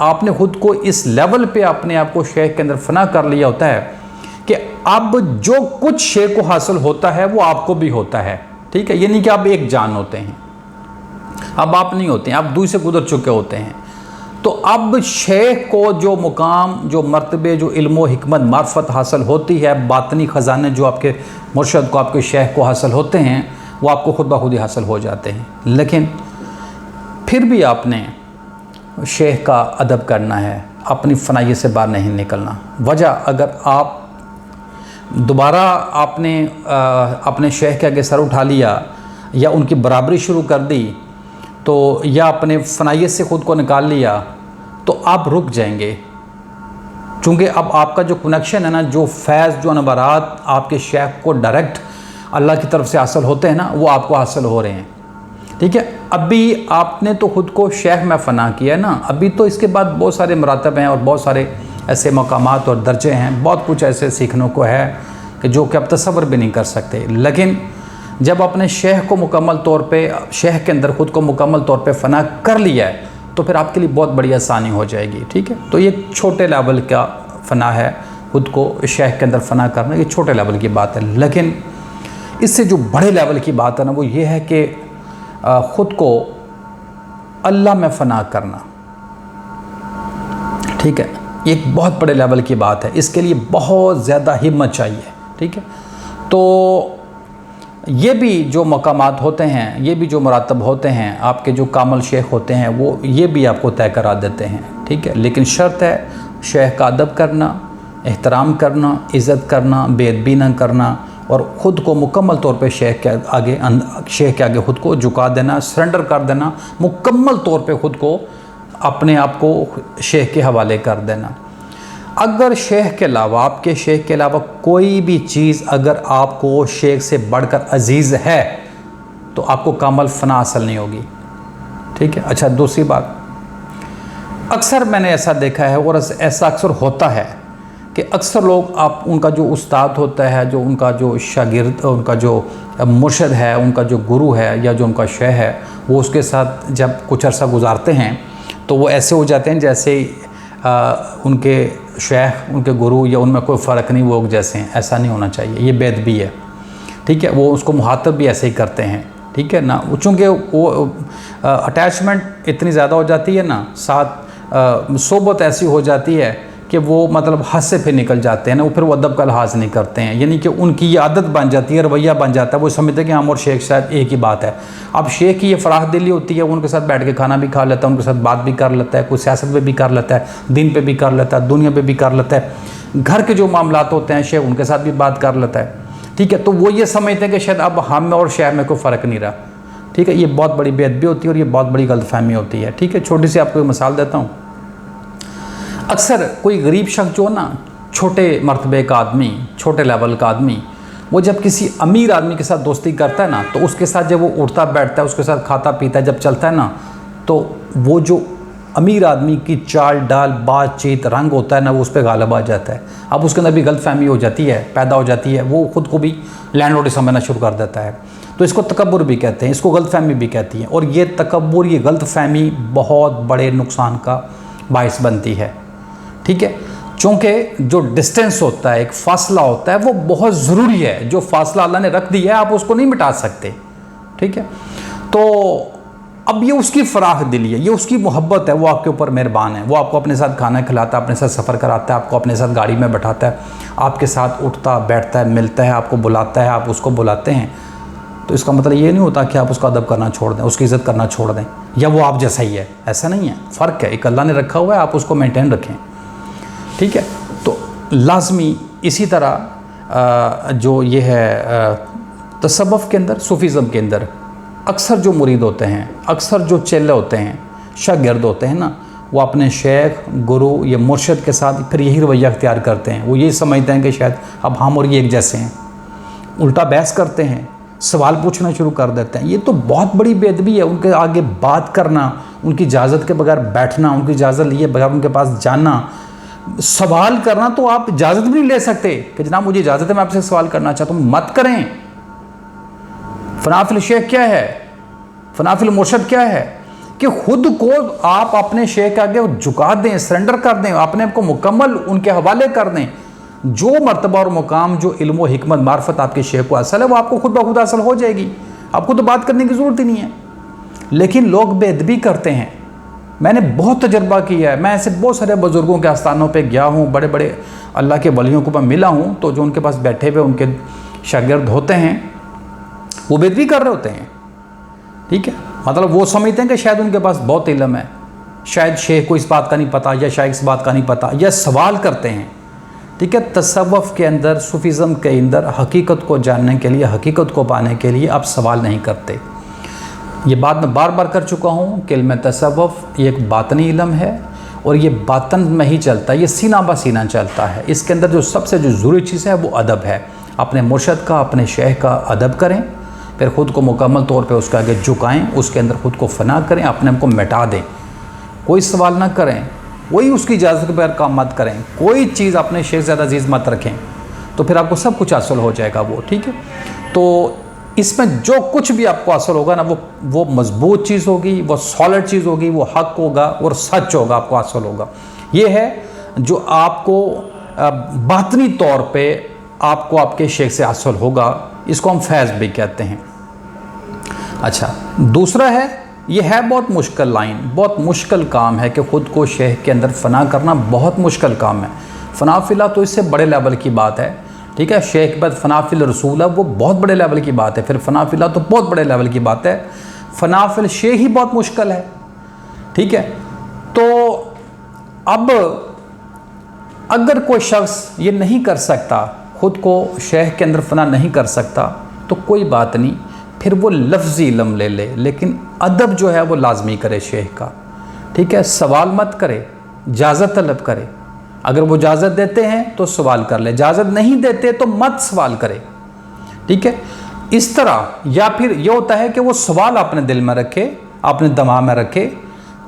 آپ نے خود کو اس لیول پہ اپنے آپ کو شیخ کے اندر فنا کر لیا ہوتا ہے کہ اب جو کچھ شیخ کو حاصل ہوتا ہے وہ آپ کو بھی ہوتا ہے، ٹھیک ہے؟ یہ نہیں کہ آپ ایک جان ہوتے ہیں، اب آپ نہیں ہوتے ہیں، آپ دوسرے سے گزر چکے ہوتے ہیں۔ تو اب شیخ کو جو مقام، جو مرتبے، جو علم و حکمت معرفت حاصل ہوتی ہے، باطنی خزانے جو آپ کے مرشد کو، آپ کے شیخ کو حاصل ہوتے ہیں، وہ آپ کو خود بخود ہی حاصل ہو جاتے ہیں۔ لیکن پھر بھی آپ نے شیخ کا ادب کرنا ہے، اپنی فنائی سے باہر نہیں نکلنا۔ وجہ، اگر آپ دوبارہ آپ نے اپنے شیخ کے آگے سر اٹھا لیا یا ان کی برابری شروع کر دی، تو یا اپنے فنائیت سے خود کو نکال لیا، تو آپ رک جائیں گے، چونکہ اب آپ کا جو کنیکشن ہے نا، جو فیض، جو انوارات آپ کے شیخ کو ڈائریکٹ اللہ کی طرف سے حاصل ہوتے ہیں نا، وہ آپ کو حاصل ہو رہے ہیں، ٹھیک ہے؟ ابھی آپ نے تو خود کو شیخ میں فنا کیا ہے نا، ابھی تو اس کے بعد بہت سارے مراتب ہیں اور بہت سارے ایسے مقامات اور درجے ہیں، بہت کچھ ایسے سیکھنے کو ہے کہ جو کہ آپ تصور بھی نہیں کر سکتے۔ لیکن جب اپنے شیخ کو مکمل طور پہ، شیخ کے اندر خود کو مکمل طور پہ فنا کر لیا ہے، تو پھر آپ کے لیے بہت بڑی آسانی ہو جائے گی، ٹھیک ہے؟ تو یہ چھوٹے لیول کا فنا ہے، خود کو شیخ کے اندر فنا کرنا، یہ چھوٹے لیول کی بات ہے۔ لیکن اس سے جو بڑے لیول کی بات ہے نا، وہ یہ ہے کہ خود کو اللہ میں فنا کرنا، ٹھیک ہے؟ یہ ایک بہت بڑے لیول کی بات ہے، اس کے لیے بہت زیادہ ہمت چاہیے، ٹھیک ہے؟ تو یہ بھی جو مقامات ہوتے ہیں، یہ بھی جو مراتب ہوتے ہیں، آپ کے جو کامل شیخ ہوتے ہیں، وہ یہ بھی آپ کو طے کرا دیتے ہیں، ٹھیک ہے؟ لیکن شرط ہے شیخ کا ادب کرنا، احترام کرنا، عزت کرنا، بے ادبی نہ کرنا، اور خود کو مکمل طور پہ شیخ کے آگے خود کو جھکا دینا، سرنڈر کر دینا، مکمل طور پہ خود کو اپنے آپ کو شیخ کے حوالے کر دینا۔ اگر شیخ کے علاوہ، آپ کے شیخ کے علاوہ کوئی بھی چیز اگر آپ کو شیخ سے بڑھ کر عزیز ہے، تو آپ کو کامل فنا حاصل نہیں ہوگی، ٹھیک ہے؟ اچھا، دوسری بات، اکثر میں نے ایسا دیکھا ہے اور ایسا اکثر ہوتا ہے کہ اکثر لوگ ان کا جو استاد ہوتا ہے، جو ان کا جو شاگرد، ان کا جو مرشد ہے، ان کا جو گرو ہے یا جو ان کا شیخ ہے، وہ اس کے ساتھ جب کچھ عرصہ گزارتے ہیں تو وہ ایسے ہو جاتے ہیں جیسے ان کے شیخ، ان کے گرو یا ان میں کوئی فرق نہیں، وہ جیسے ہیں۔ ایسا نہیں ہونا چاہیے، یہ بے ادبی ہے، ٹھیک ہے؟ وہ اس کو مخاطب بھی ایسے ہی کرتے ہیں، ٹھیک ہے نا؟ چونکہ وہ اٹیچمنٹ اتنی زیادہ ہو جاتی ہے نا، ساتھ صحبت ایسی ہو جاتی ہے کہ وہ مطلب حد سے پھر نکل جاتے ہیں نا، وہ پھر وہ ادب کا لحاظ نہیں کرتے ہیں، یعنی کہ ان کی یہ عادت بن جاتی ہے، رویہ بن جاتا ہے، وہ سمجھتے ہیں کہ ہم اور شیخ شاید ایک ہی بات ہے۔ اب شیخ کی یہ فراخ دلی ہوتی ہے، وہ ان کے ساتھ بیٹھ کے کھانا بھی کھا لیتا ہے، ان کے ساتھ بات بھی کر لیتا ہے، کوئی سیاست پہ بھی کر لیتا ہے، دین پہ بھی کر لیتا ہے، دنیا پہ بھی کر لیتا ہے، گھر کے جو معاملات ہوتے ہیں شیخ ان کے ساتھ بھی بات کر لیتا ہے، ٹھیک ہے؟ تو وہ یہ سمجھتے ہیں کہ شاید اب ہم میں اور شیخ میں کوئی فرق نہیں رہا، ٹھیک ہے؟ یہ بہت بڑی بے ادبی ہوتی ہے اور یہ بہت بڑی غلط فہمی ہوتی ہے، ٹھیک ہے؟ چھوٹی سی آپ کو ایک مثال دیتا ہوں۔ اکثر کوئی غریب شخص جو نا، چھوٹے مرتبے کا آدمی، چھوٹے لیول کا آدمی، وہ جب کسی امیر آدمی کے ساتھ دوستی کرتا ہے نا، تو اس کے ساتھ جب وہ اٹھتا بیٹھتا ہے، اس کے ساتھ کھاتا پیتا ہے، جب چلتا ہے نا، تو وہ جو امیر آدمی کی چال ڈال، بات چیت، رنگ ہوتا ہے نا، وہ اس پہ غالب آ جاتا ہے۔ اب اس کے اندر بھی غلط فہمی ہو جاتی ہے، پیدا ہو جاتی ہے، وہ خود کو بھی لینڈ لارڈ سمجھنا شروع کر دیتا ہے۔ تو اس کو تکبر بھی کہتے ہیں، اس کو غلط فہمی بھی کہتی ہیں، اور یہ تکبر، یہ غلط فہمی بہت بڑے نقصان کا باعث بنتی ہے، ٹھیک ہے؟ چونکہ جو ڈسٹینس ہوتا ہے، ایک فاصلہ ہوتا ہے، وہ بہت ضروری ہے، جو فاصلہ اللہ نے رکھ دیا ہے آپ اس کو نہیں مٹا سکتے، ٹھیک ہے؟ تو اب یہ اس کی فراخ دلی ہے، یہ اس کی محبت ہے، وہ آپ کے اوپر مہربان ہے، وہ آپ کو اپنے ساتھ کھانا کھلاتا ہے، اپنے ساتھ سفر کراتا ہے، آپ کو اپنے ساتھ گاڑی میں بٹھاتا ہے، آپ کے ساتھ اٹھتا بیٹھتا ہے، ملتا ہے، آپ کو بلاتا ہے، آپ اس کو بلاتے ہیں۔ تو اس کا مطلب یہ نہیں ہوتا کہ آپ اس کا ادب کرنا چھوڑ دیں، اس کی عزت کرنا چھوڑ دیں، یا وہ آپ جیسا ہی ہے، ایسا نہیں ہے، فرق ہے، ایک اللہ نے رکھا ہوا ہے، آپ اس کو مینٹین رکھیں، ٹھیک ہے؟ تو لازمی اسی طرح جو یہ ہے تصوف کے اندر، صوفیزم کے اندر، اکثر جو مرید ہوتے ہیں، اکثر جو چیلے ہوتے ہیں، شاگرد ہوتے ہیں نا، وہ اپنے شیخ، گرو یا مرشد کے ساتھ پھر یہی رویہ اختیار کرتے ہیں، وہ یہی سمجھتے ہیں کہ شاید اب ہم اور یہ ایک جیسے ہیں، الٹا بحث کرتے ہیں، سوال پوچھنا شروع کر دیتے ہیں۔ یہ تو بہت بڑی بے ادبی ہے، ان کے آگے بات کرنا، ان کی اجازت کے بغیر بیٹھنا، ان کی اجازت لیے بغیر ان کے پاس جانا، سوال کرنا، تو آپ اجازت بھی نہیں لے سکتے کہ جناب مجھے اجازت ہے میں آپ سے سوال کرنا چاہتا ہوں، مت کریں۔ فنا فی الشیخ کیا ہے؟ فنا فی المرشد کیا ہے؟ کہ خود کو آپ اپنے شیخ کے آگے جھکا دیں، سرنڈر کر دیں، اپنے آپ کو مکمل ان کے حوالے کر دیں. جو مرتبہ اور مقام، جو علم و حکمت معرفت آپ کے شیخ کو حاصل ہے، وہ آپ کو خود بخود حاصل ہو جائے گی. آپ کو تو بات کرنے کی ضرورت ہی نہیں ہے. لیکن لوگ بے ادبی کرتے ہیں. میں نے بہت تجربہ کیا ہے. میں ایسے بہت سارے بزرگوں کے آستانوں پہ گیا ہوں، بڑے بڑے اللہ کے ولیوں کو میں ملا ہوں، تو جو ان کے پاس بیٹھے ہوئے ان کے شاگرد ہوتے ہیں وہ بے ادبی کر رہے ہوتے ہیں. ٹھیک ہے، مطلب وہ سمجھتے ہیں کہ شاید ان کے پاس بہت علم ہے، شاید شیخ کو اس بات کا نہیں پتہ، یا شیخ اس بات کا نہیں پتہ، یا سوال کرتے ہیں. ٹھیک ہے، تصوف کے اندر، صوفیزم کے اندر حقیقت کو جاننے کے لیے، حقیقت کو پانے کے لیے آپ سوال نہیں کرتے. یہ بات میں بار بار کر چکا ہوں کہ علم تصوف یہ ایک باطنی علم ہے، اور یہ باطن میں ہی چلتا ہے، یہ سینہ بہ سینہ چلتا ہے. اس کے اندر جو سب سے جو ضروری چیز ہے وہ ادب ہے. اپنے مرشد کا، اپنے شیخ کا ادب کریں، پھر خود کو مکمل طور پہ اس کے آگے جھکائیں، اس کے اندر خود کو فنا کریں، اپنے آپ کو مٹا دیں. کوئی سوال نہ کریں، کوئی اس کی اجازت کے بغیر کام مت کریں، کوئی چیز اپنے شیخ سے زیادہ عزیز مت رکھیں، تو پھر آپ کو سب کچھ حاصل ہو جائے گا وہ. ٹھیک ہے، تو اس میں جو کچھ بھی آپ کو حاصل ہوگا نا، وہ مضبوط چیز ہوگی، وہ سالڈ چیز ہوگی، وہ حق ہوگا اور سچ ہوگا، آپ کو حاصل ہوگا. یہ ہے جو آپ کو باطنی طور پہ آپ کو آپ کے شیخ سے حاصل ہوگا. اس کو ہم فیض بھی کہتے ہیں. اچھا، دوسرا ہے، یہ ہے بہت مشکل لائن، بہت مشکل کام ہے کہ خود کو شیخ کے اندر فنا کرنا بہت مشکل کام ہے. فنا فی اللہ تو اس سے بڑے لیول کی بات ہے. ٹھیک ہے، شیخ کے بعد فنا فی الرسول ہے، وہ بہت بڑے لیول کی بات ہے. پھر فنا فی اللہ تو بہت بڑے لیول کی بات ہے. فنا فی الشیخ ہی بہت مشکل ہے. ٹھیک ہے، تو اب اگر کوئی شخص یہ نہیں کر سکتا، خود کو شیخ کے اندر فنا نہیں کر سکتا، تو کوئی بات نہیں، پھر وہ لفظی علم لے لے، لیکن ادب جو ہے وہ لازمی کرے شیخ کا. ٹھیک ہے، سوال مت کرے، اجازت طلب کرے. اگر وہ اجازت دیتے ہیں تو سوال کر لے، اجازت نہیں دیتے تو مت سوال کرے. ٹھیک ہے، اس طرح. یا پھر یہ ہوتا ہے کہ وہ سوال اپنے دل میں رکھے، اپنے دماغ میں رکھے،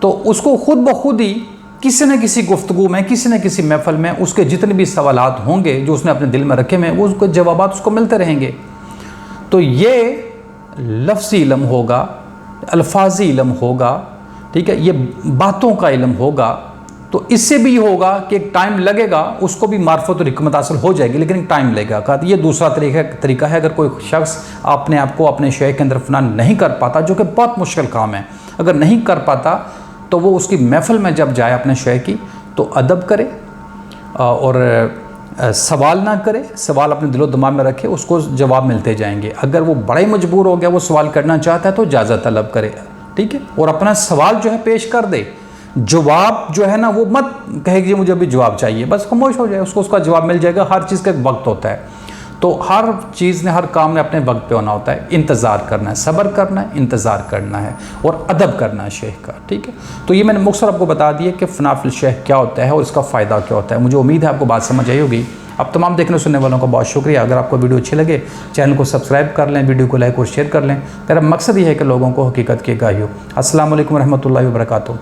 تو اس کو خود بخود ہی کسی نہ کسی گفتگو میں، کسی نہ کسی محفل میں اس کے جتنے بھی سوالات ہوں گے جو اس نے اپنے دل میں رکھے ہیں، وہ اس کو جوابات اس کو ملتے رہیں گے. تو یہ لفظی علم ہوگا، الفاظی علم ہوگا. ٹھیک ہے، یہ باتوں کا علم ہوگا. تو اس سے بھی ہوگا کہ ایک ٹائم لگے گا، اس کو بھی معرفت اور حکمت حاصل ہو جائے گی، لیکن ایک ٹائم لگے گا. یہ دوسرا طریقہ ہے. اگر کوئی شخص اپنے آپ کو اپنے شیخ کے اندر فنا نہیں کر پاتا، جو کہ بہت مشکل کام ہے، اگر نہیں کر پاتا تو وہ اس کی محفل میں جب جائے اپنے شیخ کی، تو ادب کرے اور سوال نہ کرے. سوال اپنے دل و دماغ میں رکھے، اس کو جواب ملتے جائیں گے. اگر وہ بڑا ہی مجبور ہو گیا، وہ سوال کرنا چاہتا ہے، تو اجازت طلب کرے. ٹھیک ہے، اور اپنا سوال جو ہے پیش کر دے. جواب جو ہے نا، وہ مت کہے کہ مجھے ابھی جواب چاہیے، بس خاموش ہو جائے، اس کو اس کا جواب مل جائے گا. ہر چیز کا ایک وقت ہوتا ہے. تو ہر چیز نے، ہر کام نے اپنے وقت پہ ہونا ہوتا ہے. انتظار کرنا ہے، صبر کرنا ہے، انتظار کرنا ہے، اور ادب کرنا ہے شیخ کا. ٹھیک ہے، تو یہ میں نے مختصر آپ کو بتا دیا کہ فنا فی الشیخ کیا ہوتا ہے اور اس کا فائدہ کیا ہوتا ہے. مجھے امید ہے آپ کو بات سمجھ آئی ہوگی. اب تمام دیکھنے سننے والوں کا بہت شکریہ. اگر آپ کو ویڈیو اچھی لگے، چینل کو سبسکرائب کر لیں، ویڈیو کو لائک اور شیئر کر لیں. میرا مقصد یہ ہے کہ لوگوں کو حقیقت کی آگاہی ہو. السلام علیکم ورحمۃ اللہ وبرکاتہ.